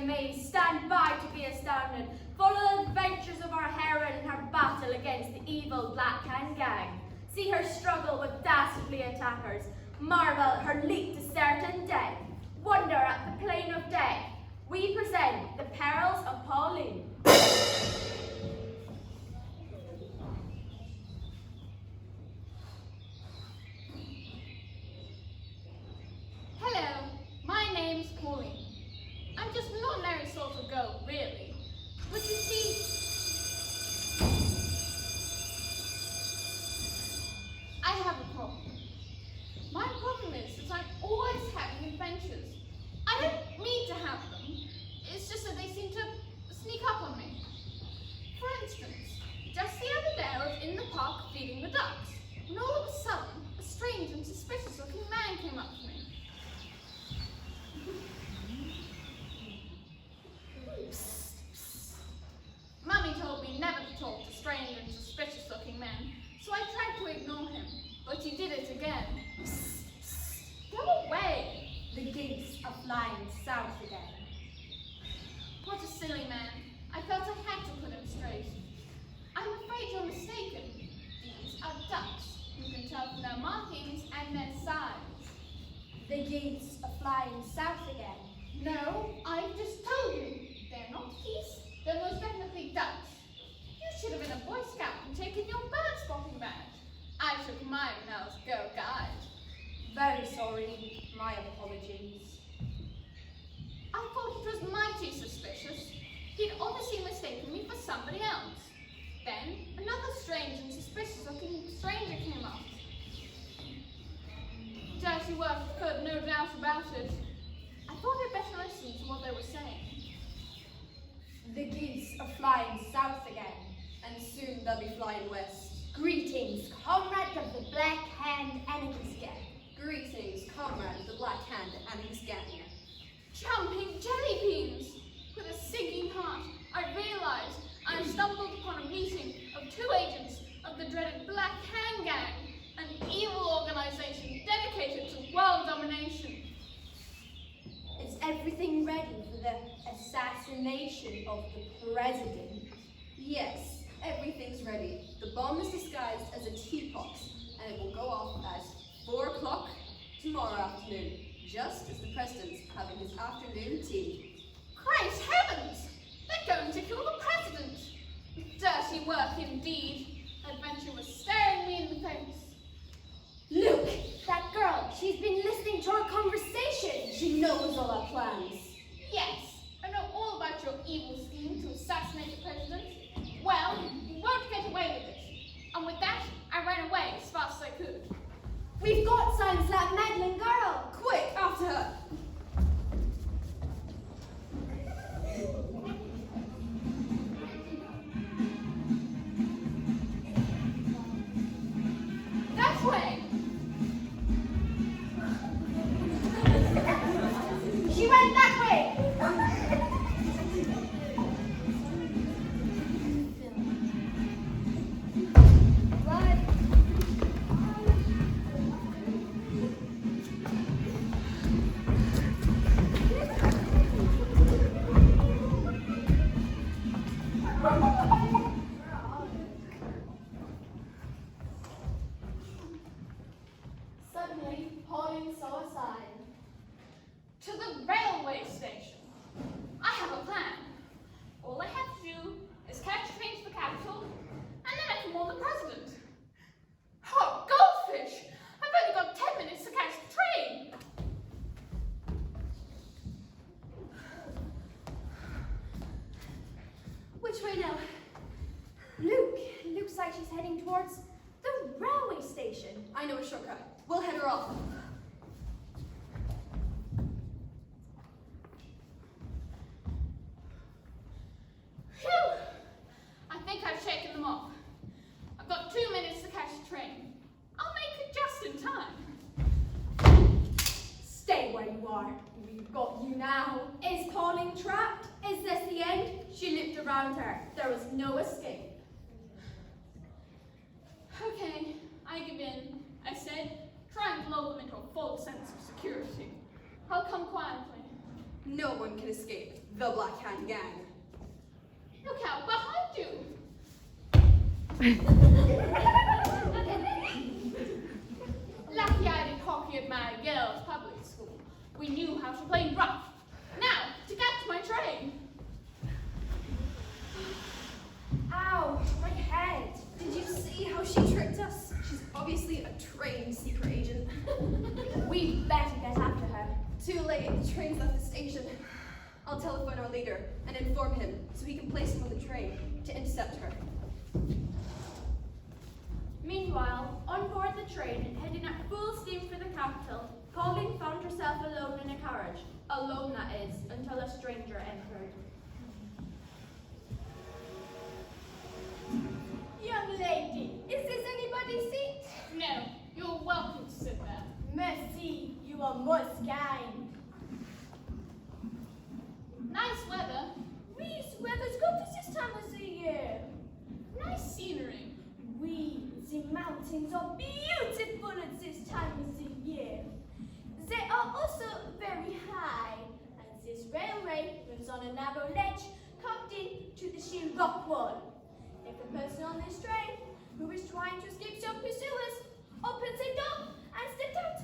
amazed, stand by to be astounded. Follow the adventures of our heroine in her battle against the evil Black Hand gang. See her struggle with dastardly attackers. Marvel at her leap to certain death. Wonder at the plain of death. We present the Perils of Pauline. Hello, my name's Pauline. I'm just an ordinary sort of girl, really. But you see, I have a problem. My problem is that I'm always having adventures. I don't mean to have them. It's just that they seem to sneak up on me. For instance, just the other day I was in the park feeding the ducks, when all of a sudden, a strange and suspicious-looking man came up to me. Mummy told me never to talk to strange and suspicious-looking men, so I tried to ignore him, but he did it again. Go away! The geese are flying south again. What a silly man. I felt I had to put him straight. I'm afraid you're mistaken. These are ducks. You can tell from their markings and their size. The geese are flying south again. No, I've just told you. They're not geese. They're most definitely ducks. You should have been a Boy Scout and taken your bird spotting badge. I took mine when I was Girl Guide. Very sorry. My apologies. I thought it was mighty suspicious. He'd obviously mistaken me for somebody else. Then, another strange and suspicious-looking stranger came up. Dirty work occurred, no doubt about it. I thought I'd better listen to what they were saying. The geese are flying south again, and soon they'll be flying west. Greetings, comrades of the Black Hand and his gang. Greetings, comrade of the Black Hand and his gang. Jumping jelly beans! With a sinking heart, I realized I had stumbled upon a meeting of two agents of the dreaded Black Hand Gang, an evil organization dedicated to world domination. Is everything ready for the assassination of the president? Yes, everything's ready. The bomb is disguised as a teapot, and it will go off at 4 o'clock tomorrow afternoon, just as the president's having his afternoon tea. Great heavens! They're going to kill the president! Dirty work indeed. Adventure was staring me in the face. Look, that girl, she's been listening to our conversation. She knows all our plans. Yes, I know all about your evil scheme to assassinate the president. Well, you won't get away with it. And with that, I ran away as fast as I could. We've got signs that meddling girl. Quick, after her! That way! She went that way. Suddenly, Pauline saw a sign. To the railway station. I have a plan. All I have to do is catch a train to the capital, and then I can warn the president. Oh, goldfish! I've only got 10 minutes to catch the train. Which way now? Luke, looks like she's heading towards the railway station. I know a shortcut. We'll head her off. Phew! I think I've shaken them off. I've got 2 minutes to catch the train. I'll make it just in time. Stay where you are. We've got you now. Is Pauline trapped? Is this the end? She looked around her. There was no escape. Okay, I give in, I said, try and lull them into a false sense of security. I'll come quietly. No one can escape the Black Hand Gang. Look out behind you! Lucky I did hockey at my girls' public school. We knew how to play rough. Now, to catch my train. Ow, my head. Did you see how she tricked us? She's obviously a trained secret agent. We better get after her. Too late, the train's left the station. I'll telephone our leader and inform him so he can place him on the train to intercept her. Meanwhile, on board the train, heading at full steam for the capital, Pauline found herself alone in a carriage. Alone, that is, until a stranger entered. Young lady, is this anybody's seat? No, you're welcome to sit there. Merci, you are most kind. Nice weather. Oui, ce weather's good this time of the year. Nice scenery. Oui, the mountains are beautiful at this time of the year. They are also very high, and this railway runs on a narrow ledge carved into the sheer rock wall. If a person on this train who is trying to escape some pursuers opens a door and steps out,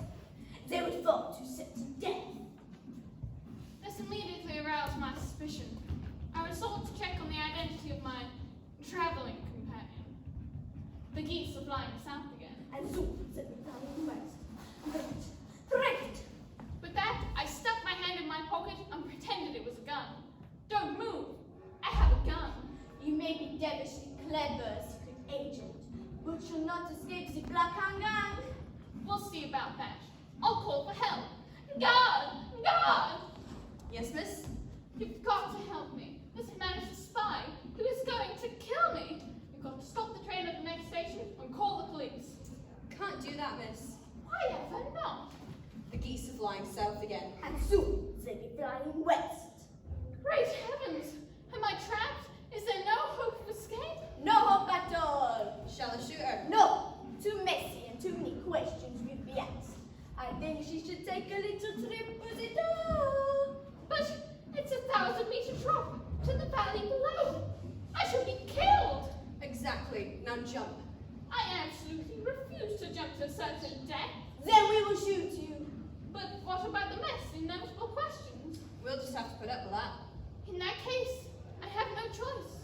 they would fall to certain death. This immediately aroused my suspicion. I resolved to check on the identity of my traveling companion. The geese are flying south again. And so, said the flying west. Right. With that, I stuck my hand in my pocket and pretended it was a gun. Don't move. I have a gun. You may be devilishly clever, secret agent, but you'll not escape the Black Hand Gang. We'll see about that. I'll call for help. God! God! Yes, miss? You've got to help me. This man is a spy who is going to kill me. You've got to stop the train at the next station and call the police. Can't do that, miss. Why ever not? The geese are flying south again. And soon they'll be flying west. Great heavens! Am I trapped? Is there no hope of escape? No hope at all. Shall I shoot her? No, too messy and too many questions will be asked. I think she should take a little trip with it all. But it's 1,000-meter drop to the valley below. I shall be killed. Exactly. Now jump. I absolutely refuse to jump to certain death. Then we will shoot you. But what about the mess? Inevitable questions. We'll just have to put up with that. In that case, I have no choice.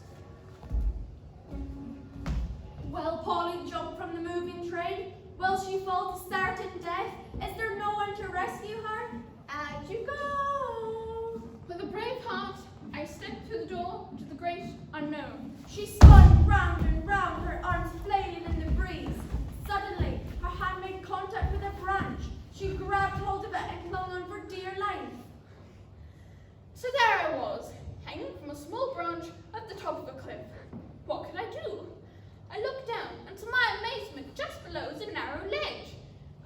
Will Pauline jump from the moving train? Will she fall to certain death? Is there no one to rescue her? Out you go. With a brave heart, I stepped through the door to the great unknown. She spun round and round, her arms flailing in the breeze. Suddenly, her hand made contact with a branch. She grabbed hold of it and clung on for dear life. So there I was, hanging from a small branch at the top of a cliff. What could I do? I looked down, and to my amazement, just below was a narrow ledge.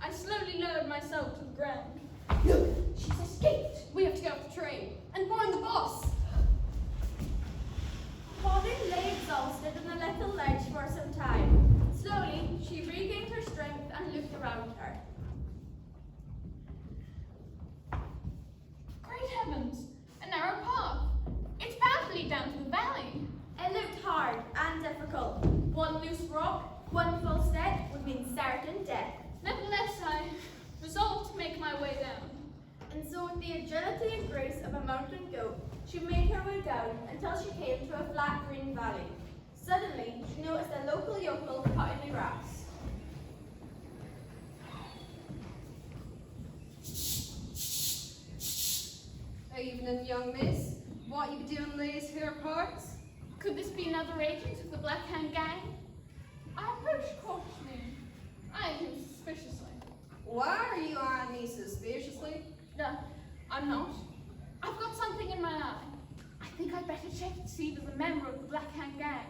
I slowly lowered myself to the ground. Look, she's escaped. We have to get off the train and find the boss. Pauline lay exhausted on the little ledge for some time. Slowly, she regained her strength and looked around her. Great heavens, a narrow path. It's bound to lead down to the valley. It looked hard and difficult. One loose rock, one false step would mean certain death. Nevertheless, I resolved to make my way down. And so with the agility and grace of a mountain goat, she made her way down until she came to a flat green valley. Suddenly, she noticed a local yokel cutting the grass. Evening, young miss. What you doing these here parts? Could this be another agent of the Black Hand Gang? I approached cautiously, eyeing him suspiciously. Why are you eyeing me suspiciously? I'm not. I've got something in my eye. I think I'd better check to see if it's a member of the Black Hand Gang.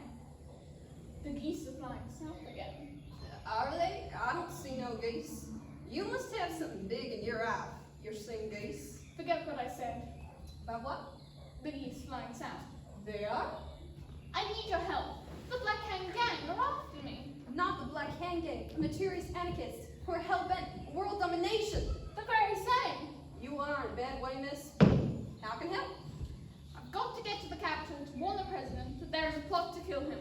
The geese are flying south again. Are they? I don't see no geese. You must have something big in your eye. You're seeing geese. Forget what I said. About what? The geese flying south. They are? I need your help. The Black Hand Gang are after me. Not the Black Hand Gang, the materialist anarchists who are hell-bent on world domination. The very same. You are in a bad way, miss. How can I help? I've I've got to get to the capital to warn the president that there is a plot to kill him.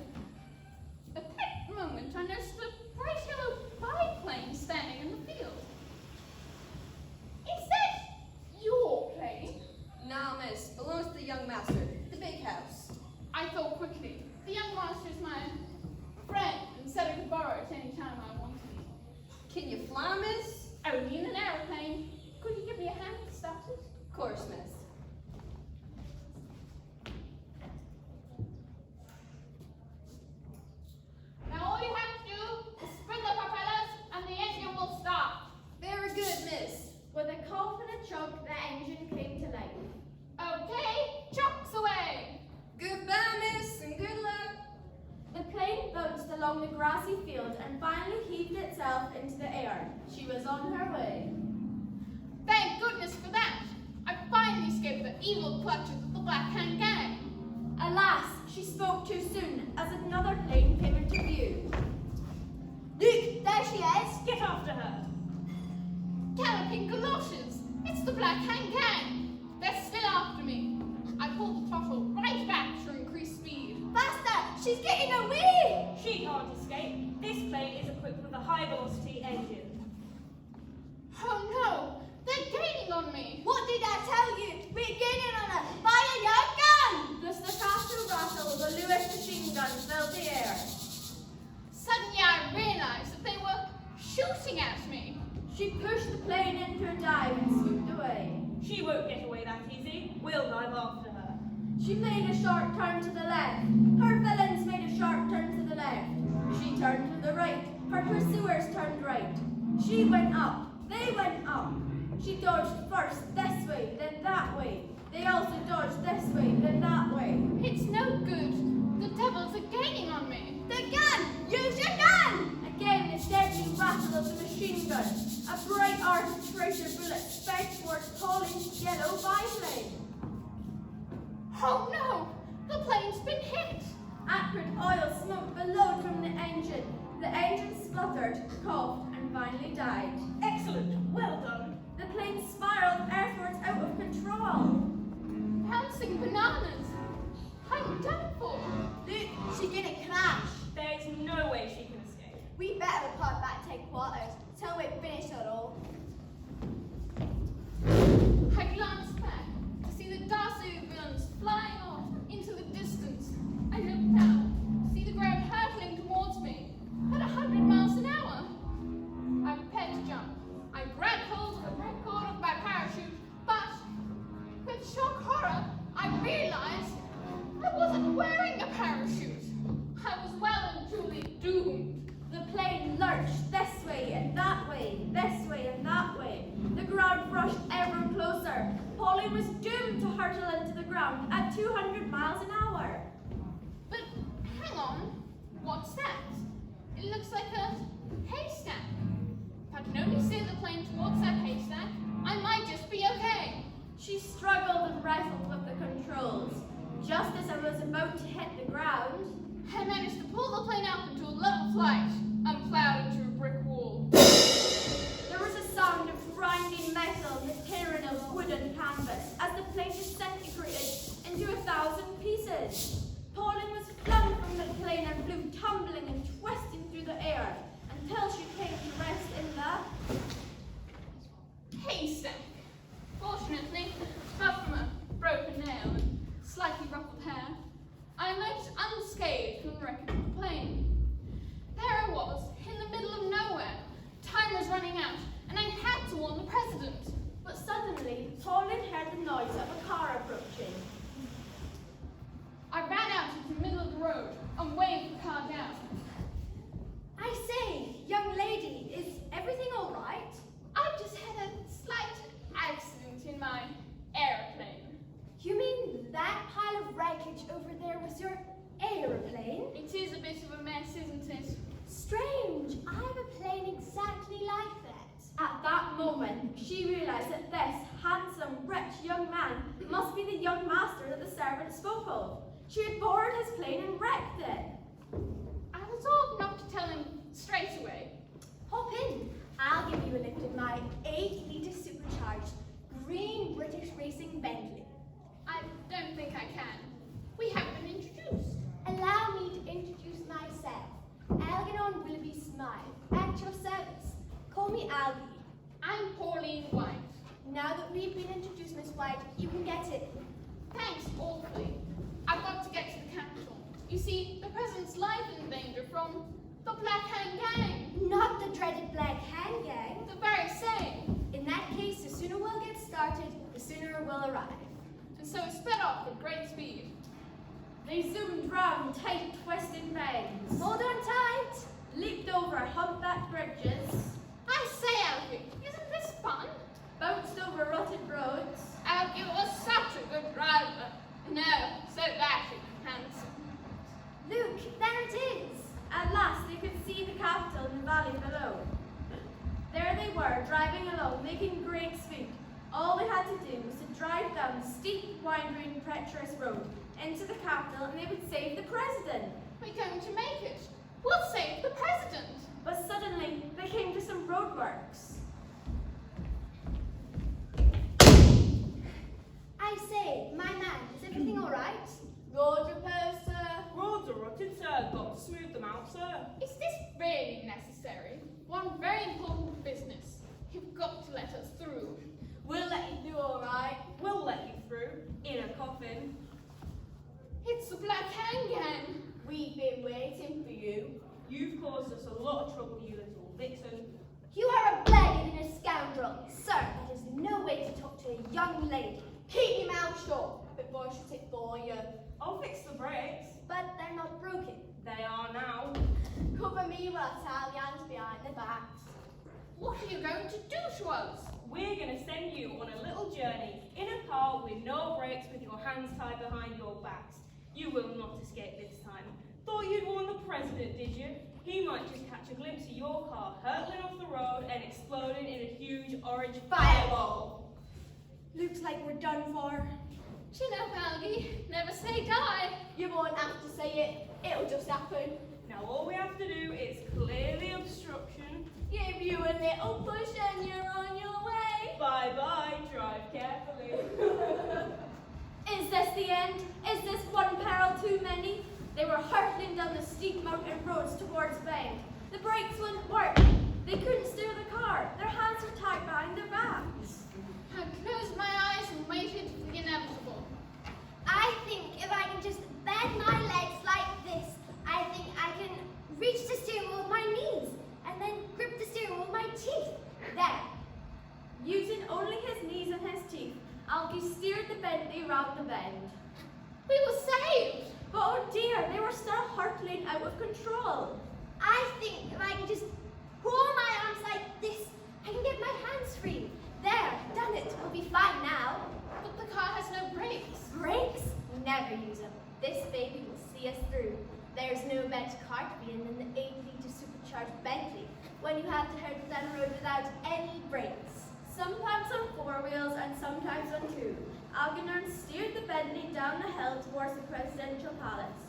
At that moment, I noticed a bright yellow biplane standing in the field. Is that your plane? Nah, miss. Belongs to the young master. The big house. I thought quickly. The young master is my friend and said I could borrow it any time I wanted. Can you fly, miss? Only in an aeroplane. Could you give me a hand to start it? Of course, miss. Now all you have to do is spin the propellers and the engine will start. Very good, miss. With a cough and a chug, the engine came to life. Okay, chocks away. Goodbye, miss, and good luck. The plane bounced along the grassy field and finally heaved itself into the air. She was on her way. Thank goodness for that. I finally escaped the evil clutches of the Black Hand Gang. Alas, she spoke too soon as another plane came into view. Look, there she is. Get after her. Galloping galoshes! It's the Black Hand Gang! They're still after me. I pulled the throttle right back to increase speed. Faster! She's getting away! She can't escape. This plane is equipped with a high-velocity engine. Oh no! They're gaining on me! What did I tell you? We're gaining on her! Fire your gun! The staccato rattle of a Lewis machine gun filled the air. Suddenly I realized that they were shooting at me. She pushed the plane into a dive and swooped away. She won't get away that easy. We'll dive after her. She made a sharp turn to the left. Her villains made a sharp turn to the left. She turned to the right. Her pursuers turned right. She went up. They went up. She dodged first this way, then that way. They also dodged this way, then that way. It's no good. The devils are gaining on me. The gun! Use your gun! Again, the deadly rattle of the machine gun. A bright arc of tracer bullet sped towards Pauline's yellow biplane. Oh no! The plane's been hit! Acrid oil smoke billowed from the engine. The engine spluttered, coughed, and finally died. Excellent. Well done. The plane spiraled earthwards out of control. Bouncing bananas! I'm done for! Look, she's gonna crash. There's no way she can escape. We better report back to headquarters till we finish it all. I glanced back to see the Darcy villains flying off into the distance. I looked down to see the ground hurtling towards me at 100 miles an hour. I prepared to jump. I grabbed hold of the red cord of my parachute, but with shock horror, I realized I wasn't wearing a parachute. I was well and truly doomed. The plane lurched this way and that way, this way and that way. The ground rushed ever closer. Pauline was doomed to hurtle into the ground at 200 miles an hour. But hang on, what's that? It looks like a haystack. If I can only steer the plane towards that haystack, I might just be okay. She struggled and wrestled with the controls. Just as I was about to hit the ground, I managed to pull the plane up into a level flight and plowed into a brick wall. there was a sound of grinding metal and the tearing of wood and canvas as the plane disintegrated into 1,000 pieces. Pauline was flung from the plane and flew tumbling and twisting through the air until she came to rest in the Haystack. Fortunately, apart from a broken nail and slightly ruffled hair, I emerged unscathed from the wreckage of the plane. There I was, in the middle of nowhere. Time was running out, and I had to warn the president. But suddenly, Pauline heard the noise of a car approaching. I ran out into the middle of the road and waved the car down. I say, young lady, is everything all right? I've just had a slight accident in my airplane. You mean that pile of wreckage over there was your aeroplane? It is a bit of a mess, isn't it? Strange, I have a plane exactly like that. At that moment, she realized that this handsome, rich young man must be the young master that the servant spoke of. She had borrowed his plane and wrecked it. I resolved not to tell him straight away. Hop in. I'll give you a lift in my 8-litre supercharged green British racing Bentley. I don't think I can. We haven't been introduced. Allow me to introduce myself. Algernon Willoughby Smythe, at your service. Call me Algie. I'm Pauline White. Now that we've been introduced, Miss White, you can get it. Thanks awfully. I've got to get to the capital. You see, the president's life is in danger from the Black Hand Gang. Not the dreaded Black Hand Gang. The very same. In that case, the sooner we'll get started, the sooner we'll arrive. And so it sped off at great speed. They zoomed round tight, twisted bangs. Hold on tight. Leaped over humpbacked bridges. I say, Alfie, isn't this fun? Bounced over rutted roads. Alfie was such a good driver. No, so dashing and handsome. Look, there it is. At last they could see the capital in the valley below. There they were, driving along, making great speed. All they had to do was to drive down the steep, winding, treacherous road into the capital, and they would save the president. We're going to make it. We'll save the president. But suddenly, they came to some roadworks. I say, my man, is everything all right? Road repairs, sir. Roads are rutted, sir. Got to smooth them out, sir. Is this really necessary? One very important business. You've got to let us through. We'll let you through, all right. We'll let you through. In a coffin. It's the Black Hand Gang. We've been waiting for you. You've caused us a lot of trouble, you little vixen. You are a blackguard and a scoundrel. Sir, that is no way to talk to a young lady. Keep your mouth shut before I should take for you. I'll fix the brakes. But they're not broken. They are now. Cover me while Italians behind the backs. What are you going to do to us? We're going to send you on a little journey in a car with no brakes, with your hands tied behind your backs. You will not escape this time. Thought you'd warn the president, did you? He might just catch a glimpse of your car hurtling off the road and exploding in a huge orange fireball. Looks like we're done for. Chin up, Algie. Never say die. You won't have to say it. It'll just happen. Now all we have to do is clear the obstruction. Give you a little push and you're on your way. Bye-bye, drive carefully. Is this the end? Is this one peril too many? They were hurtling down the steep mountain roads towards Bend. The brakes wouldn't work. They couldn't steer the car. Their hands were tied behind their backs. I closed my eyes and waited for the inevitable. I think if I can just bend my legs like this, I think I can reach the steering wheel with my knees and then grip the steering wheel with my teeth. There. Using only his knees and his teeth, Algie steered the Bentley round the bend. We were saved. But oh dear, they were still hurtling out of control. I think if I can just pull my arms like this, I can get my hands free. There, done it. We'll be fine now. But the car has no brakes. Brakes? Never use them. This baby will see us through. There's no better car to be in than the 8-litre supercharged Bentley when you have to hurtle down the road without any brakes. Sometimes on 4 wheels and sometimes on 2. Algernon steered the Bentley down the hill towards the presidential palace.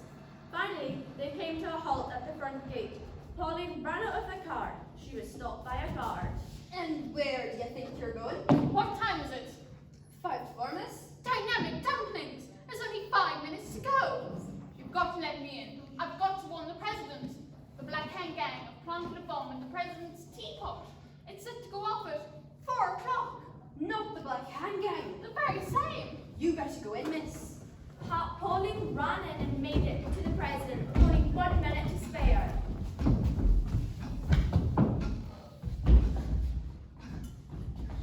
Finally, they came to a halt at the front gate. Pauline ran out of the car. She was stopped by a guard. And where do you think you're going? What time is it? 5 to 4, miss. Dynamic dumplings. There's only 5 minutes to go. You've got to let me in. I've got to warn the president. The Black Hand Gang have planted a bomb in the president's teapot. It's set to go off at 4 o'clock. Not the Black Hand Gang. The very same. You better go in, miss. Pauline ran in and made it to the president with only 1 minute to spare.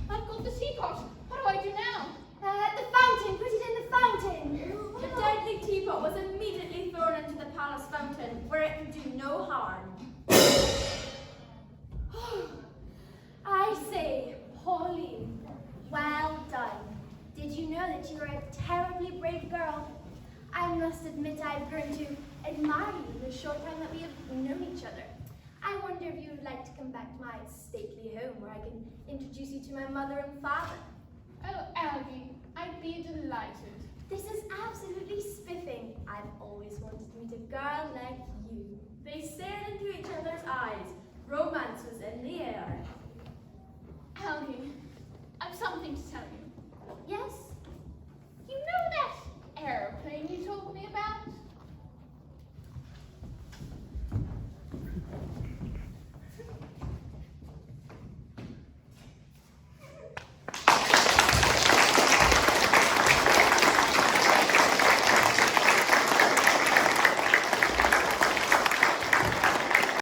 I've got the teapot. What do I do now? The fountain! Put it in the fountain! The deadly teapot was immediately thrown into the palace fountain, where it could do no harm. I say, Pauline, well done. Did you know that you are a terribly brave girl? I must admit I've grown to admire you in the short time that we have known each other. I wonder if you would like to come back to my stately home where I can introduce you to my mother and father. Oh, Algie, I'd be delighted. This is absolutely spiffing. I've always wanted to meet a girl like you. They stared into each other's eyes.